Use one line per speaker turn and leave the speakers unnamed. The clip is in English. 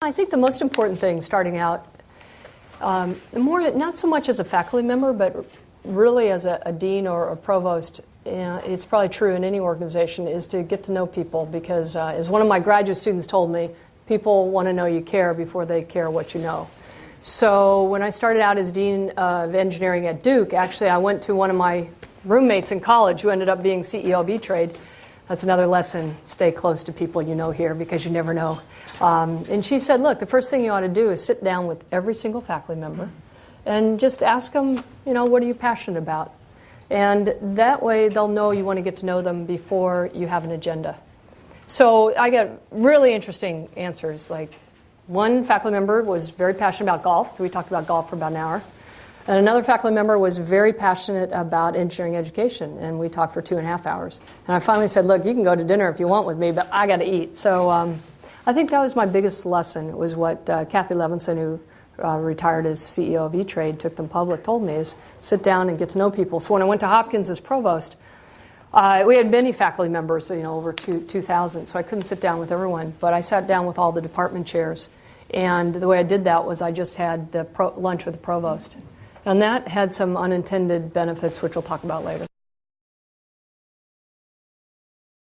I think the most important thing starting out, not so much as a faculty member, but really as a dean or a provost, it's probably true in any organization, is to get to know people, because as one of my graduate students told me, people want to know you care before they care what you know. So when I started out as dean of engineering at Duke, actually I went to one of my roommates in college who ended up being CEO of E-Trade. That's another lesson, stay close to people you know here, because you never know. And she said, look, the first thing you ought to do is sit down with every single faculty member and just ask them, what are you passionate about? And that way they'll know you want to get to know them before you have an agenda. So I got really interesting answers. Like, one faculty member was very passionate about golf, so we talked about golf for about an hour. And another faculty member was very passionate about engineering education, and we talked for 2.5 hours. And I finally said, look, you can go to dinner if you want with me, but I got to eat. So I think that was my biggest lesson, was what Kathy Levinson, who retired as CEO of E-Trade, took them public, told me, is sit down and get to know people. So when I went to Hopkins as provost, we had many faculty members, over 2,000, so I couldn't sit down with everyone, but I sat down with all the department chairs. And the way I did that was I just had the lunch with the provost. And that had some unintended benefits, which we'll talk about later.